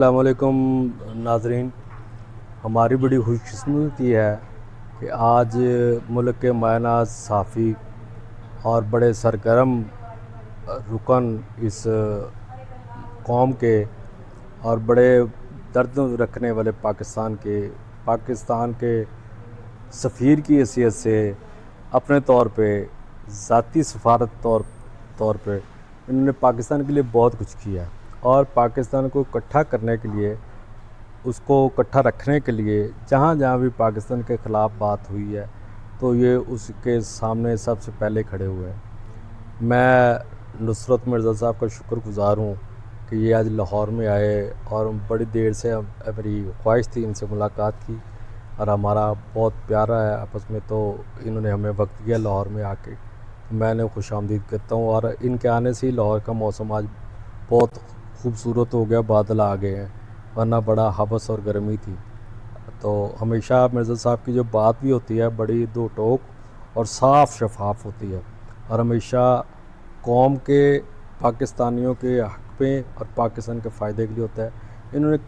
السلام علیکم ناظرین، ہماری بڑی خوش قسمتی ہے کہ آج ملک کے مایہ ناز صحافی اور بڑے سرگرم رکن اس قوم کے اور بڑے درد رکھنے والے پاکستان کے سفیر کی حیثیت سے اپنے طور پہ ذاتی سفارت طور پہ انہوں نے پاکستان کے لیے بہت کچھ کیا اور پاکستان کو اکٹھا کرنے کے لیے، اس کو اکٹھا رکھنے کے لیے جہاں جہاں بھی پاکستان کے خلاف بات ہوئی ہے تو یہ اس کے سامنے سب سے پہلے کھڑے ہوئے ہیں۔ میں نصرت مرزا صاحب کا شکر گزار ہوں کہ یہ آج لاہور میں آئے اور بڑی دیر سے میری خواہش تھی ان سے ملاقات کی اور ہمارا بہت پیارا ہے آپس میں، تو انہوں نے ہمیں وقت دیا لاہور میں آ کے، میں نے خوش آمدید کرتا ہوں۔ اور ان کے آنے سے ہی لاہور کا موسم آج بہت خوبصورت ہو گیا، بادل آ گئے ہیں، ورنہ بڑا حبس اور گرمی تھی۔ تو ہمیشہ مرزا صاحب کی جو بات بھی ہوتی ہے بڑی دو ٹوک اور صاف شفاف ہوتی ہے اور ہمیشہ قوم کے، پاکستانیوں کے حق میں اور پاکستان کے فائدے کے لیے ہوتا ہے۔ انہوں نے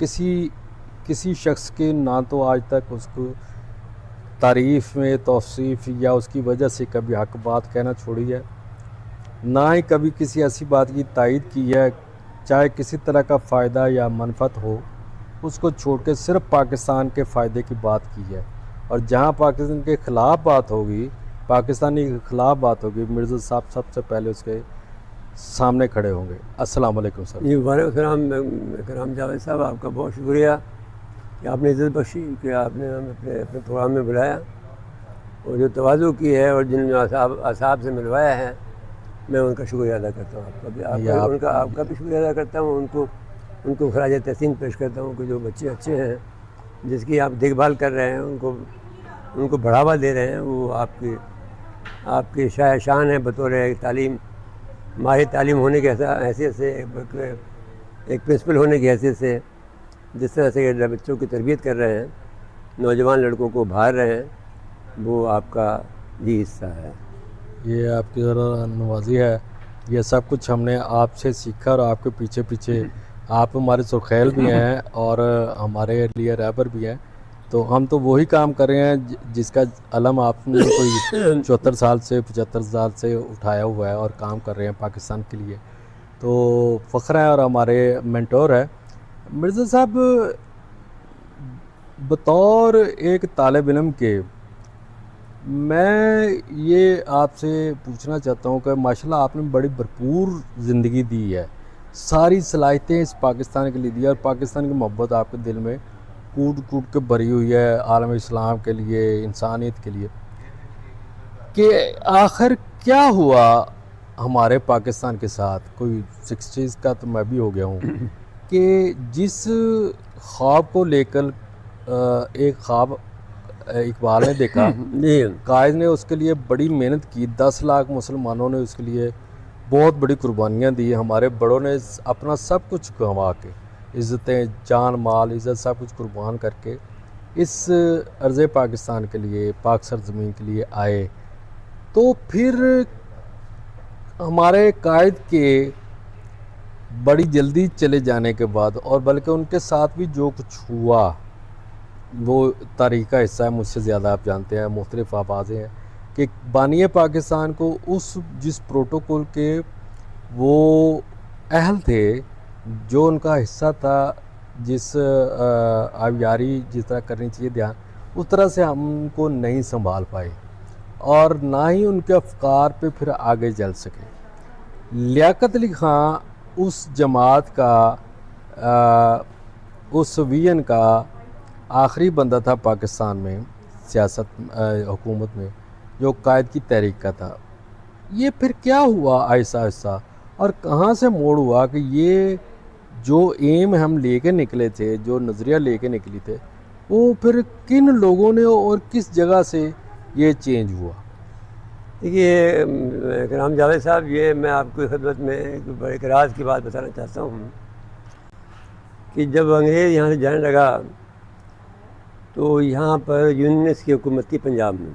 کسی شخص کے نہ تو آج تک اس کو تعریف میں توصیف یا اس کی وجہ سے کبھی حق بات کہنا چھوڑی ہے، نہ ہی کبھی کسی ایسی بات کی تائید کی ہے، چاہے کسی طرح کا فائدہ یا منفعت ہو، اس کو چھوڑ کے صرف پاکستان کے فائدے کی بات کی ہے۔ اور جہاں پاکستان کے خلاف بات ہوگی، پاکستانی کے خلاف بات ہوگی، مرزا صاحب سب سے پہلے اس کے سامنے کھڑے ہوں گے۔ السلام علیکم سر۔ جی وعلیکم السلام کرام جاوید صاحب، آپ کا بہت شکریہ کہ آپ نے عزت بخشی، کہ آپ نے ہمیں اپنے پروگرام میں بلایا اور جو تواضع کی ہے اور جن اصحاب سے ملوایا ہے، میں ان کا شکریہ ادا کرتا ہوں۔ آپ کا بھی شکریہ ادا کرتا ہوں، ان کو خراج تحسین پیش کرتا ہوں کہ جو بچے اچھے ہیں، جس کی آپ دیکھ بھال کر رہے ہیں، ان کو بڑھاوا دے رہے ہیں، وہ آپ کی شان ہے بطور تعلیم، ماہر تعلیم ہونے کی حیثیت سے، ایک پرنسپل ہونے کی حیثیت سے، جس طرح سے بچوں کی تربیت کر رہے ہیں، نوجوان لڑکوں کو ابھار رہے ہیں، وہ آپ کا بھی حصہ ہے۔ یہ آپ کی ذرا نوازی ہے، یہ سب کچھ ہم نے آپ سے سیکھا اور آپ کے پیچھے پیچھے آپ ہمارے سرخیل بھی ہیں اور ہمارے لیے رہبر بھی ہیں، تو ہم تو وہی کام کر رہے ہیں جس کا علم آپ نے کوئی 74 سال سے 75 سال سے اٹھایا ہوا ہے اور کام کر رہے ہیں پاکستان کے لیے، تو فخر ہے اور ہمارے مینٹور ہے۔ مرزا صاحب، بطور ایک طالب علم کے میں یہ آپ سے پوچھنا چاہتا ہوں کہ ماشاءاللہ آپ نے بڑی بھرپور زندگی دی ہے، ساری صلاحیتیں اس پاکستان کے لیے دی اور پاکستان کی محبت آپ کے دل میں کوٹ کوٹ کے بھری ہوئی ہے، عالم اسلام کے لیے، انسانیت کے لیے، کہ آخر کیا ہوا ہمارے پاکستان کے ساتھ؟ کوئی 60s کا تو میں بھی ہو گیا ہوں، کہ جس خواب کو لے کر ایک خواب اقبال نے دیکھا، قائد نے اس کے لیے بڑی محنت کی، 10 لاکھ مسلمانوں نے اس کے لیے بہت بڑی قربانیاں دی، ہمارے بڑوں نے اپنا سب کچھ گنوا کے، عزتیں، جان مال، عزت سب کچھ قربان کر کے اس ارض پاکستان کے لیے، پاک سرزمین کے لیے آئے، تو پھر ہمارے قائد کے بڑی جلدی چلے جانے کے بعد، اور بلکہ ان کے ساتھ بھی جو کچھ ہوا وہ تاریخ کا حصہ ہے، مجھ سے زیادہ آپ جانتے ہیں، مختلف آوازیں ہیں کہ بانی پاکستان کو جس پروٹوکول کے وہ اہل تھے، جو ان کا حصہ تھا، جس آبیاری جس طرح کرنی چاہیے دھیان، اس طرح سے ہم ان کو نہیں سنبھال پائے اور نہ ہی ان کے افکار پہ پھر آگے چل سکے۔ لیاقت علی خان اس جماعت کا، اس ویژن کا آخری بندہ تھا پاکستان میں، سیاست حکومت میں، جو قائد کی تحریک کا تھا۔ یہ پھر کیا ہوا آہستہ آہستہ اور کہاں سے موڑ ہوا کہ یہ جو ایم ہم لے کے نکلے تھے، جو نظریہ لے کے نکلی تھے، وہ پھر کن لوگوں نے اور کس جگہ سے یہ چینج ہوا؟ دیکھیے کرام جاوید صاحب، یہ میں آپ کی خدمت میں ایک راز کی بات بتانا چاہتا ہوں کہ جب انگریز یہاں سے جانے لگا تو یہاں پر یونینس کی حکومت تھی پنجاب میں،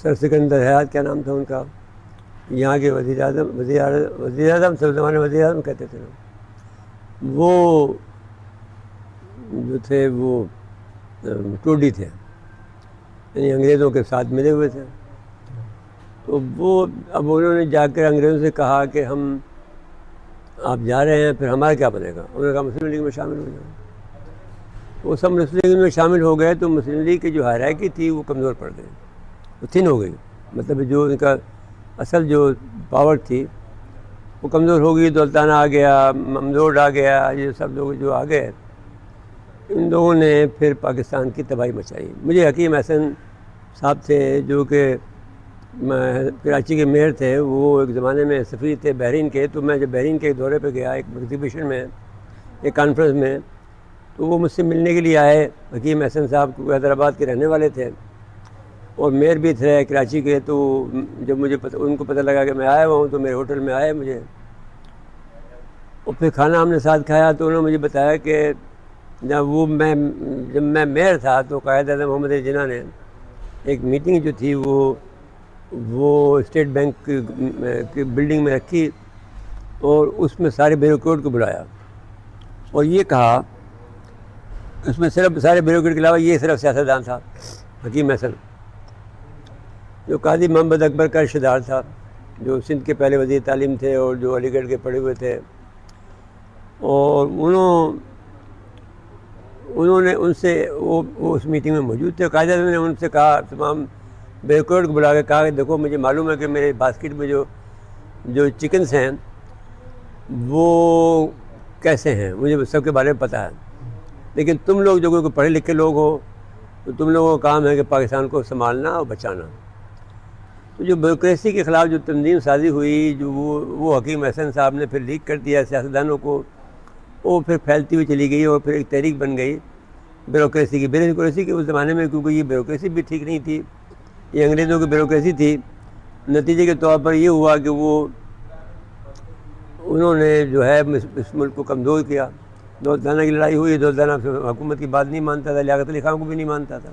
سر سکندر حیات کیا نام تھا ان کا، یہاں کے وزیر اعظم سب زمانے وزیر اعظم کہتے تھے، وہ جو تھے وہ ٹوڈی تھے، یعنی انگریزوں کے ساتھ ملے ہوئے تھے. تو وہ اب انہوں نے جا کر انگریزوں سے کہا کہ ہم آپ جا رہے ہیں، پھر ہمارا کیا بنے گا؟ انہوں نے کہا مسلم لیگ میں شامل ہو جاؤ. وہ سب مسلم لیگ میں شامل ہو گئے، تو مسلم لیگ کی جو ہائرارکی تھی وہ کمزور پڑ گئی، وہ تھن ہو گئی. مطلب جو ان کا اصل جو پاور تھی وہ کمزور ہو گئی. دولتانہ آ گیا، ممدوڈ آ گیا، یہ سب لوگ جو آ گئے، ان لوگوں نے پھر پاکستان کی تباہی مچائی. مجھے حکیم احسن صاحب تھے جو کہ کراچی کے میئر تھے، وہ ایک زمانے میں سفیر تھے بحرین کے. تو میں جب بحرین کے دورے پہ گیا ایک ایگزیبیشن میں، ایک کانفرنس میں، تو وہ مجھ سے ملنے کے لیے آئے. حکیم احسن صاحب کو حیدرآباد کے رہنے والے تھے اور میئر بھی تھے کراچی کے. تو جب مجھے ان کو پتہ لگا کہ میں آیا ہوا ہوں تو میرے ہوٹل میں آئے مجھے، اور پھر کھانا ہم نے ساتھ کھایا. تو انہوں نے مجھے بتایا کہ جب میں میئر تھا تو قائد اعظم محمد علی جناح نے ایک میٹنگ جو تھی وہ اسٹیٹ بینک کی بلڈنگ میں رکھی، اور اس میں سارے بیوروکریٹ کو بلایا اور یہ کہا، اس میں صرف سارے بیوروکریٹ کے علاوہ یہ صرف سیاستدان تھا حکیم احسن، جو قاضی محمد اکبر کا رشتہ دار تھا، جو سندھ کے پہلے وزیر تعلیم تھے اور جو علی گڑھ کے پڑھے ہوئے تھے. اور انہوں نے ان سے وہ اس میٹنگ میں موجود تھے. قائد اعظم نے ان سے کہا، تمام بیوروکریٹ کو بلا کے کہا کہ دیکھو مجھے معلوم ہے کہ میرے باسکٹ میں جو چکنز ہیں وہ کیسے ہیں، مجھے سب کے بارے میں پتہ ہے، لیکن تم لوگ جو کوئی پڑھے لکھے لوگ ہو تو تم لوگوں کا کام ہے کہ پاکستان کو سنبھالنا اور بچانا. تو جو بیوروکریسی کے خلاف جو تنظیم سازی ہوئی، جو وہ حکیم احسن صاحب نے پھر لیک کر دیا سیاستدانوں کو، وہ پھر پھیلتی ہوئی چلی گئی اور پھر ایک تحریک بن گئی بیوروکریسی کی. بیوروکریسی کے اس زمانے میں، کیونکہ یہ بیوروکریسی بھی ٹھیک نہیں تھی، یہ انگریزوں کی بیوروکریسی تھی. نتیجے کے طور پر یہ ہوا کہ انہوں نے جو ہے اس ملک کو کمزور کیا. دولتانہ کی لڑائی ہوئی، دولتانہ حکومت کی بات نہیں مانتا تھا، لیاقت علی خان کو بھی نہیں مانتا تھا،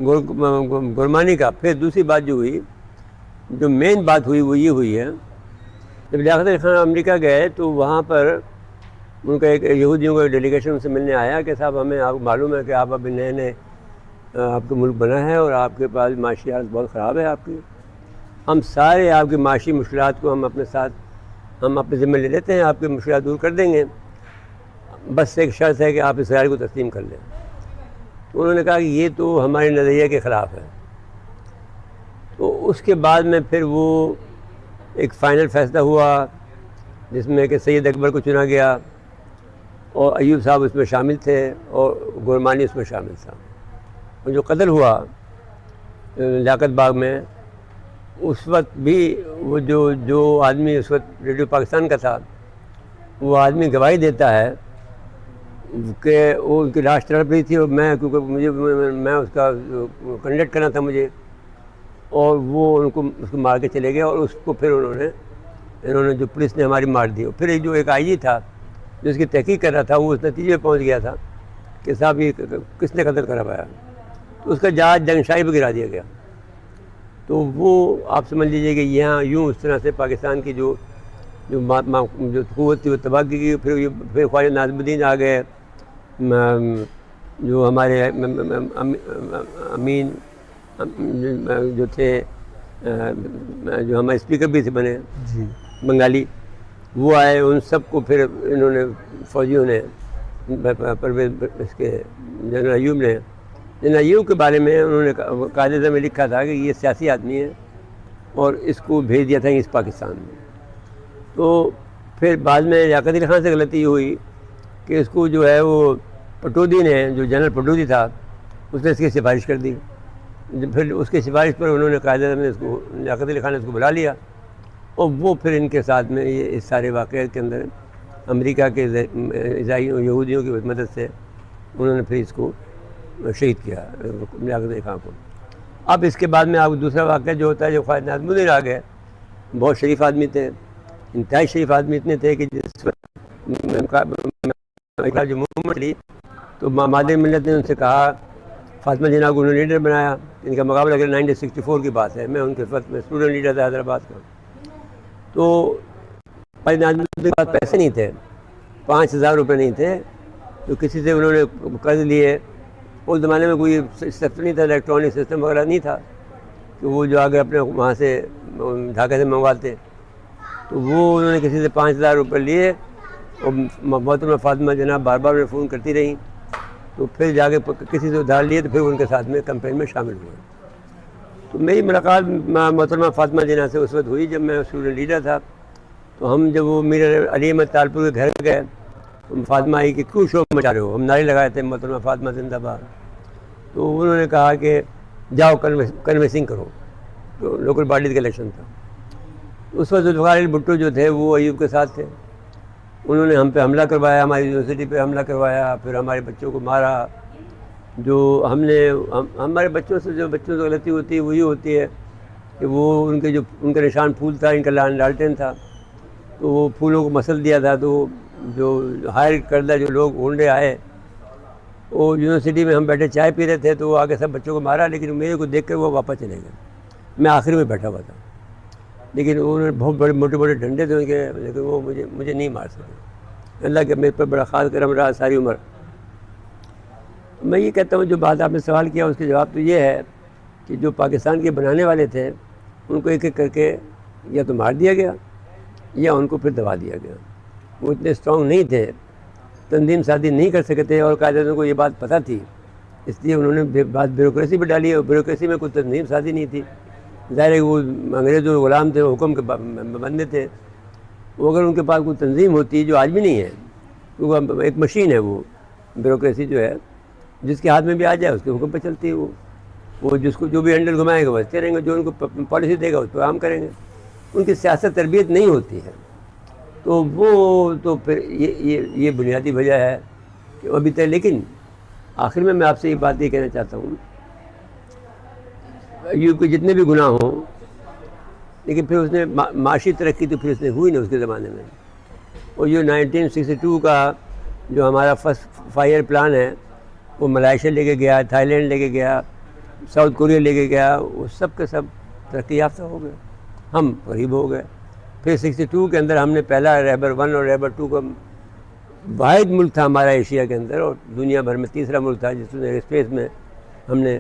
گورمانی کا. پھر دوسری بات جو ہوئی، جو مین بات ہوئی وہ یہ ہوئی ہے، جب لیاقت علی خان امریکہ گئے تو وہاں پر ان کا ایک یہودیوں کا ڈیلیگیشن ان سے ملنے آیا کہ صاحب ہمیں آپ کو معلوم ہے کہ آپ ابھی نئے آپ کا ملک بنا ہے اور آپ کے پاس معاشی حالت بہت خراب ہے آپ کی. ہم سارے آپ کی معاشی مشکلات کو ہم اپنے ذمہ لے لیتے ہیں، آپ کی مشکلات دور کر دیں گے، بس ایک شرط ہے کہ آپ اسرائیل کو تسلیم کر لیں. تو انہوں نے کہا کہ یہ تو ہمارے نظریے کے خلاف ہے. تو اس کے بعد میں پھر وہ ایک فائنل فیصلہ ہوا جس میں کہ سید اکبر کو چنا گیا اور ایوب صاحب اس میں شامل تھے اور گورمانی اس میں شامل تھا. اور جو قتل ہوا لیاقت باغ میں، اس وقت بھی وہ جو آدمی اس وقت ریڈیو پاکستان کا تھا، وہ آدمی گواہی دیتا ہے کہ وہ ان کی لاش تڑپ رہی تھی، اور کیونکہ میں اس کا کنڈکٹ کرنا تھا مجھے، اور وہ اس کو مار کے چلے گئے. اور اس کو پھر انہوں نے جو پولیس نے ہماری مار دی. پھر جو ایک آئی جی تھا جو اس کی تحقیق کر رہا تھا، وہ اس نتیجے پہ پہنچ گیا تھا کہ صاحب یہ کس نے قتل کرا پایا، تو اس کا جہاز جنگشائی پہ گرا دیا گیا. تو وہ آپ سمجھ لیجیے کہ یہاں یوں اس طرح سے پاکستان کی جو قوت تھی وہ تباہ کی گئی. پھر خواجہ ناظم الدین آ گئے، جو ہمارے امین جو تھے، جو ہمارے اسپیکر بھی تھے بنے جی بنگالی، وہ آئے. ان سب کو پھر انہوں نے فوجیوں نے اس کے جنرل ایوب کے بارے میں انہوں نے قائد اعظم میں لکھا تھا کہ یہ سیاسی آدمی ہے، اور اس کو بھیج دیا تھا اس پاکستان میں. تو پھر بعد میں لیاقت علی خان سے غلطی ہوئی کہ اس کو جو ہے وہ پٹودی نے، جو جنرل پٹودی تھا، اس نے اس کی سفارش کر دی. پھر اس کی سفارش پر انہوں نے قائد اعظم نے لیاقت علی خان نے اس کو بلا لیا، اور وہ پھر ان کے ساتھ میں یہ اس سارے واقعے کے اندر امریکہ کے یہودیوں کی مدد سے انہوں نے پھر اس کو شہید کیا لیاقت علی خان کو. اب اس کے بعد میں آپ کو دوسرا واقعہ جو ہوتا ہے، جو خواجہ ناظم الدین آ گئے، بہت شریف آدمی تھے، انتہائی شریف آدمی اتنے تھے کہ جس وقت جو موومنٹ لی تو مادر ملت نے ان سے کہا، فاطمہ جناح کو انہوں نے لیڈر بنایا. ان کا مقابلہ اگر 1964 کی بات ہے، میں ان کے وقت میں اسٹوڈنٹ لیڈر تھا حیدرآباد کا. تو ناظم الدین کے پاس پیسے نہیں تھے، 5,000 روپے نہیں تھے تو کسی سے انہوں نے قرض لیے. اس زمانے میں کوئی سسٹم نہیں تھا, الیکٹرانک سسٹم وغیرہ نہیں تھا کہ وہ جو آگے اپنے وہاں سے ڈھاکہ سے منگواتے. تو وہ انہوں نے کسی سے 5,000 روپے لیے اور محترمہ فاطمہ جناب بار بار انہیں فون کرتی رہیں. تو پھر جا کے کسی سے ادھار لیے تو پھر ان کے ساتھ میں کمپین میں شامل ہوئے. تو میری ملاقات محترمہ فاطمہ جناب سے اس وقت ہوئی جب میں اسٹوڈنٹ لیڈر تھا. تو ہم جب وہ میر علی احمد تالپور کے گھر گئے تو فاطمہ آئی کہ کیوں شور مچا رہے ہو, ہم نعرے لگائے تھے محترمہ فاطمہ زندہ باد. تو انہوں نے کہا کہ جاؤ کنوینسنگ کرو. تو لوکل باڈیز کا الیکشن تھا. اس وقت ذوالفقار علی بھٹو جو تھے وہ ایوب کے ساتھ تھے. انہوں نے ہم پہ حملہ کروایا, ہماری یونیورسٹی پہ حملہ کروایا, پھر ہمارے بچوں کو مارا. جو ہمارے بچوں سے غلطی ہوتی ہے وہی ہوتی ہے کہ وہ ان کا نشان پھول تھا, ان کا لالٹین تھا, تو وہ پھولوں کو مسل دیا تھا. تو جو ہائر کردہ جو لوگ اونڈے آئے, وہ یونیورسٹی میں ہم بیٹھے چائے پی رہے تھے تو وہ آگے سب بچوں کو مارا, لیکن میرے کو دیکھ کر وہ واپس چلے گئے. میں آخر میں بیٹھا ہوا تھا, لیکن انہوں نے بہت بڑے موٹے ڈنڈے تھے ان کے, لیکن وہ مجھے نہیں مار سکے. اللہ کے میرے پر بڑا خاص کرم رہا ساری عمر. میں یہ کہتا ہوں جو بات آپ نے سوال کیا اس کے جواب تو یہ ہے کہ جو پاکستان کے بنانے والے تھے ان کو ایک ایک کر کے یا تو مار دیا گیا یا ان کو پھر دبا دیا گیا. وہ اتنے اسٹرانگ نہیں تھے, تنظیم سازی نہیں کر سکے تھے, اور قائدین کو یہ بات پتہ تھی, اس لیے انہوں نے بات بیوروکریسی پہ ڈالی. اور بیوروکریسی میں کوئی تنظیم سازی نہیں تھی. ظاہر ہے وہ انگریز جو غلام تھے, حکم کے بندے تھے. وہ اگر ان کے پاس کوئی تنظیم ہوتی جو آج بھی نہیں ہے, کیونکہ ایک مشین ہے وہ بیوروکریسی جو ہے, جس کے ہاتھ میں بھی آ جائے اس کے حکم پہ چلتی ہے. وہ جس کو جو بھی ہینڈل گھمائے گا وہ چلیں گے, جو ان کو پالیسی دے گا اس پہ کام کریں گے. ان کی سیاست تربیت نہیں ہوتی ہے. تو وہ تو پھر یہ بنیادی وجہ ہے کہ ابھی تک. لیکن آخر میں آپ سے یہ بات یہ کہنا چاہتا ہوں, ایوب کے جتنے بھی گناہ ہوں, لیکن پھر اس نے معاشی ترقی تو پھر اس نے ہوئی نہیں اس کے زمانے میں. اور یہ 1962 کا جو ہمارا فرسٹ 5 ایئر پلان ہے وہ ملائیشیا لے کے گیا, تھائی لینڈ لے کے گیا, ساؤتھ کوریا لے کے گیا, وہ سب کے سب ترقی یافتہ ہو گئے, ہم غریب ہو گئے. پھر 62 کے اندر ہم نے پہلا ریبر 1 اور ریبر 2 کا واحد ملک تھا ہمارا ایشیا کے اندر, اور دنیا بھر میں تیسرا ملک تھا جس میں اسپیس میں ہم نے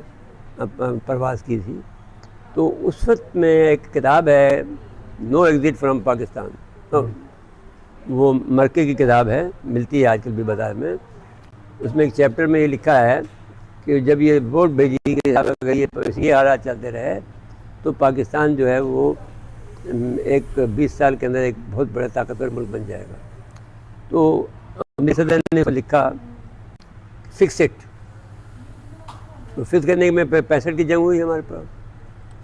پرواز کی تھی. تو اس وقت میں ایک کتاب ہے نو ایگزٹ فرام پاکستان, وہ مرکے کی کتاب ہے, ملتی ہے آج کل بھی بازار میں. اس میں ایک چیپٹر میں یہ لکھا ہے کہ جب یہ ووٹ بھیجی کہ اگر یہ حالات چلتے رہے تو پاکستان جو ہے وہ ایک 20 سال کے اندر ایک بہت بڑا طاقتور ملک بن جائے گا. تو امیر صدر نے لکھا فکس اٹ. تو فکس کرنے میں 65 کی جنگ ہوئی ہمارے پاس,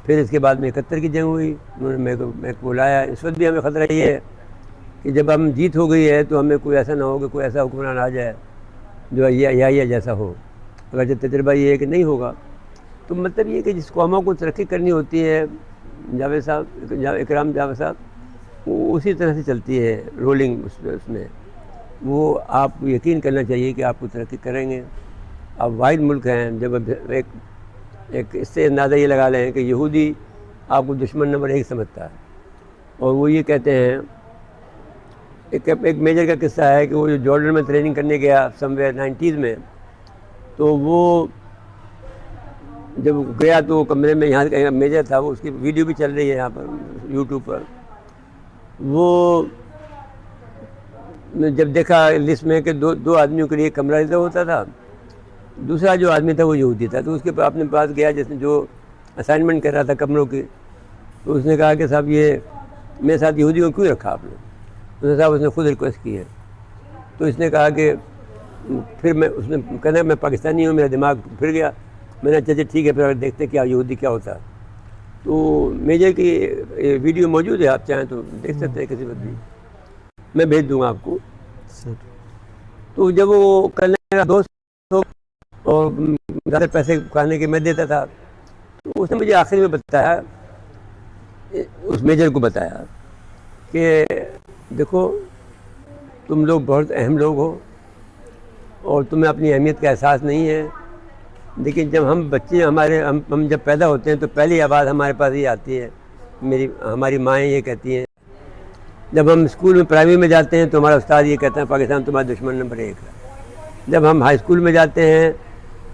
پھر اس کے بعد میں 71 کی جنگ ہوئی. انہوں نے میرے کو بلایا. اس وقت بھی ہمیں خطرہ یہ ہے کہ جب ہم جیت ہو گئی ہے تو ہمیں کوئی ایسا نہ ہو کہ کوئی ایسا حکمران آ جائے جو یا جیسا ہو. اگر جب تجربہ یہ ہے کہ نہیں ہوگا تو مطلب یہ کہ جس قوموں کو ترقی کرنی ہوتی ہے, جاوید صاحب, اکرام جاوید صاحب, وہ اسی طرح سے چلتی ہے رولنگ. اس میں وہ آپ کو یقین کرنا چاہیے کہ آپ کو ترقی کریں گے. آپ واحد ملک ہیں. جب ایک اس سے اندازہ یہ لگا لیں کہ یہودی آپ کو دشمن نمبر 1 سمجھتا ہے, اور وہ یہ کہتے ہیں, ایک میجر کا قصہ ہے کہ وہ جو جارڈن میں ٹریننگ کرنے گیا سم ویئر 90s میں, تو وہ جب گیا تو وہ کمرے میں, یہاں کا میجر تھا, وہ اس کی ویڈیو بھی چل رہی ہے یہاں پر یوٹیوب پر. وہ جب دیکھا لسٹ میں کہ دو آدمیوں کے لیے کمرہ ریزرو ہوتا تھا, دوسرا جو آدمی تھا وہ یہودی تھا. تو اس کے اپنے پاس گیا جس نے جو اسائنمنٹ کر رہا تھا کمروں کی, تو اس نے کہا کہ صاحب یہ میرے ساتھ یہودی کو کیوں رکھا آپ نے؟ صاحب اس نے خود ریکویسٹ کی ہے. تو اس نے کہا کہ پھر اس نے کہنا میں پاکستانی ہوں, میرا دماغ پھر گیا. میں نے اچھا ٹھیک ہے, پھر دیکھتے کیا یہودی کیا ہوتا ہے. تو میجر کی ویڈیو موجود ہے, آپ چاہیں تو دیکھ سکتے ہیں کسی وقت بھی, میں بھیج دوں گا آپ کو. تو جب وہ کرنے کا دوست ہو اور زیادہ پیسے کھانے کے میں دیتا تھا, تو اس نے مجھے آخر میں بتایا, اس میجر کو بتایا کہ دیکھو تم لوگ بہت اہم لوگ ہو اور تمہیں اپنی اہمیت کا احساس نہیں ہے, لیکن جب ہم بچے ہم جب پیدا ہوتے ہیں تو پہلی آواز ہمارے پاس یہ آتی ہے, ہماری مائیں یہ کہتی ہیں جب ہم اسکول میں پرائمری میں جاتے ہیں تو ہمارا استاد یہ کہتا ہے پاکستان تمہارا دشمن نمبر 1 ہے. جب ہم ہائی اسکول میں جاتے ہیں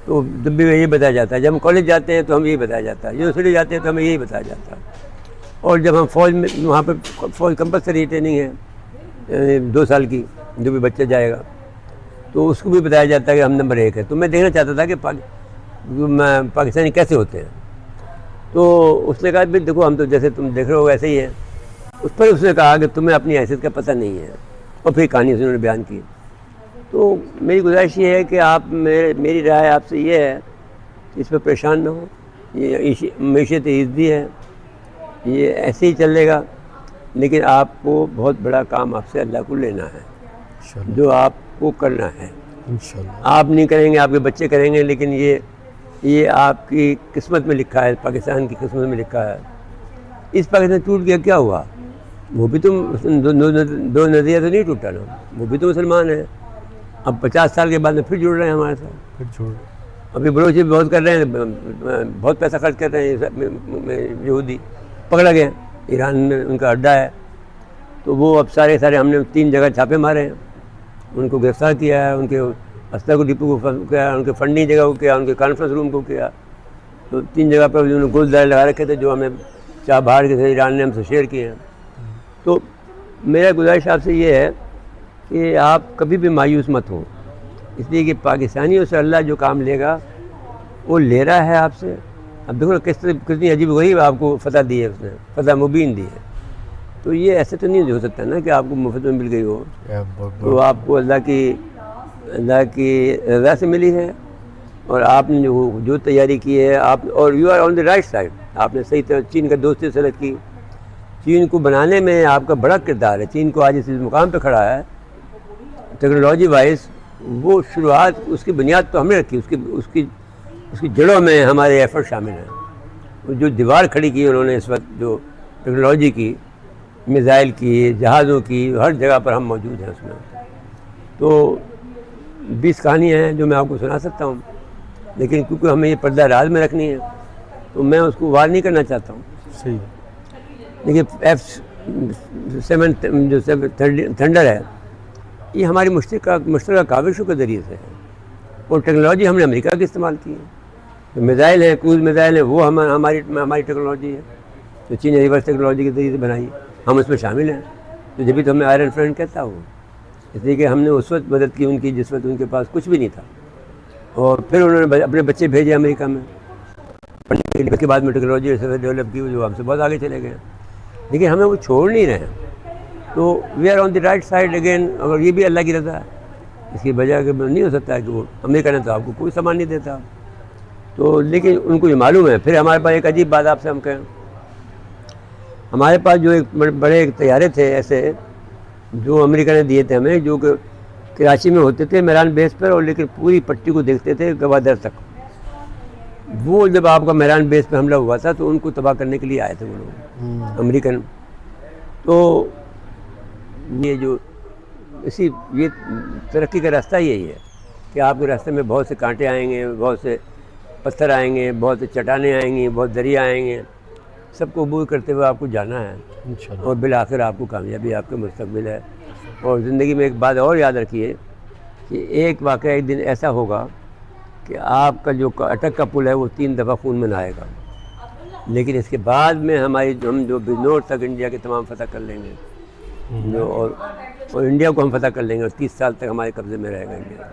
تو بھی یہی بتایا جاتا ہے. جب ہم کالج جاتے ہیں تو ہم یہی بتایا جاتا ہے. یونیورسٹی جاتے ہیں تو ہمیں یہی بتایا جاتا ہے. اور جب ہم فوج میں، وہاں پہ فوج کمپلسری ٹریننگ ہے 2 سال کی، جو بھی بچہ جائے گا تو اس کو بھی بتایا جاتا ہے کہ ہم نمبر 1 ہے. تو میں دیکھنا چاہتا تھا کہ پاکستانی کیسے ہوتے ہیں. تو اس نے کہا بھی دیکھو ہم تو جیسے تم دیکھ رہے ہو ویسے ہی ہیں. اس پر اس نے کہا کہ تمہیں اپنی حیثیت کا پتہ نہیں ہے، اور پھر کہانی انہوں نے بیان کی. تو میری گزارش یہ ہے کہ آپ میری رائے آپ سے یہ ہے کہ اس پہ پریشان نہ ہو. یہ معیشت عزتی ہے، یہ ایسے ہی چلے گا، لیکن آپ کو بہت بڑا کام آپ سے اللہ کو لینا ہے انشاءاللہ جو آپ کو کرنا ہے. انشاءاللہ. آپ نہیں کریں گے، آپ کے بچے کریں گے، لیکن یہ آپ کی قسمت میں لکھا ہے، پاکستان کی قسمت میں لکھا ہے. اس پاکستان ٹوٹ گیا کیا ہوا؟ وہ بھی تو دو نظریہ تو نہیں ٹوٹا نا، وہ بھی تو مسلمان ہیں. اب 50 سال کے بعد میں پھر جڑ رہے ہیں ہمارے ساتھ. پھر چھوڑ. ابھی بلوچ بھی بہت کر رہے ہیں، بہت پیسہ خرچ کر رہے ہیں. یہودی پکڑا گئے، ایران میں ان کا اڈا ہے. تو وہ اب سارے ہم نے 3 جگہ چھاپے مارے ہیں، ان کو گرفتار کیا ہے، ان کے اسلحہ کو ڈپو کو کیا، ان کے فنڈنگ جگہ کو کیا، ان کے کانفرنس روم کو کیا. تو 3 جگہ پر انہوں نے گول دائرے لگا رکھے تھے جو ہمیں چاہ باہر کے تھے، ایران نے ہم سے شیئر کیے ہیں. تو میرا گزارش آپ سے یہ ہے کہ آپ کبھی بھی مایوس مت ہوں، اس لیے کہ پاکستانیوں سے اللہ جو کام لے گا وہ لے رہا ہے آپ سے. اب دیکھو کتنی عجیب وہی آپ کو فتح دی ہے، اس نے فتح مبین دی ہے. تو یہ ایسے تو نہیں ہو سکتا نا کہ آپ کو مفت میں مل گئی ہو. تو آپ کو اللہ کی رضا سے ملی ہے، اور آپ نے جو تیاری کی ہے آپ، اور you are on the right side. آپ نے صحیح طرح چین کا دوستی سلط کی. چین کو بنانے میں آپ کا بڑا کردار ہے. چین کو آج اس مقام پہ کھڑا ہے ٹیکنالوجی وائز، وہ شروعات اس کی بنیاد تو ہم نے رکھی. اس کی جڑوں میں ہمارے ایفرٹ شامل ہیں. جو دیوار کھڑی کی انہوں نے اس وقت، جو ٹیکنالوجی کی، میزائل کی، جہازوں کی، ہر جگہ پر ہم موجود ہیں اس میں. تو 20 کہانیاں ہیں جو میں آپ کو سنا سکتا ہوں، لیکن کیونکہ ہمیں یہ پردہ راز میں رکھنی ہے تو میں اس کو وار نہیں کرنا چاہتا ہوں. صحیح. دیکھیے F-7 جو تھنڈر ہے، یہ ہماری مشترکہ کاوشوں کے ذریعے سے ہے. اور ٹیکنالوجی ہم نے امریکہ کی استعمال کی ہے. جو میزائل ہیں، کروز میزائل ہیں، وہ ہماری ٹیکنالوجی ہے. تو چین نے ریورس ٹیکنالوجی کے ذریعے سے بنائی، ہم اس میں شامل ہیں. تو جبھی تو ہمیں آئرن فرینڈ کہتا ہوں، اس لیے کہ ہم نے اس وقت مدد کی ان کی جس وقت ان کے پاس کچھ بھی نہیں تھا. اور پھر انہوں نے اپنے بچے بھیجے امریکہ میں پڑھنے کے لیے. اس کے بعد میں ٹیکنالوجی ڈیولپ کی جو ہم سے بہت آگے چلے گئے ہیں، لیکن ہمیں وہ چھوڑ نہیں رہے ہیں. تو we are on the right side again. اور یہ بھی اللہ کی رضا ہے، اس کی وجہ کہ نہیں ہو سکتا ہے کہ وہ امریکہ نے تو آپ کو کوئی سامان نہیں دیتا. تو لیکن ان کو یہ معلوم ہے. پھر ہمارے پاس ایک عجیب بات آپ سے ہم کہیں، ہمارے پاس جو ایک بڑے طیارے تھے ایسے جو امریکہ نے دیے تھے ہمیں، جو کہ کراچی میں ہوتے تھے میران بیس پر، اور لیکن پوری پٹی کو دیکھتے تھے گوادر تک. وہ جب آپ کا میران بیس پہ حملہ ہوا تھا تو ان کو تباہ کرنے کے لیے آئے تھے وہ لوگ امریکن. تو یہ ترقی کا راستہ یہی ہے کہ آپ کے راستے میں بہت سے کانٹے آئیں گے، بہت سے پتھر آئیں گے، بہت سے چٹانیں آئیں گی، بہت دریا آئیں گے. سب کو عبور کرتے ہوئے آپ کو جانا ہے، انشاءاللہ. اور بالآخر آپ کو کامیابی آپ کا مستقبل ہے. اور زندگی میں ایک بات اور یاد رکھیے کہ ایک واقعہ ایک دن ایسا ہوگا کہ آپ کا جو اٹک کا پل ہے وہ 3 دفعہ خون میں نہائے گا، لیکن اس کے بعد میں ہم جو بنور تک انڈیا کے تمام فتح کر لیں گے، اور انڈیا کو ہم فتح کر لیں گے، اور 30 سال تک ہمارے قبضے میں رہے گا انڈیا.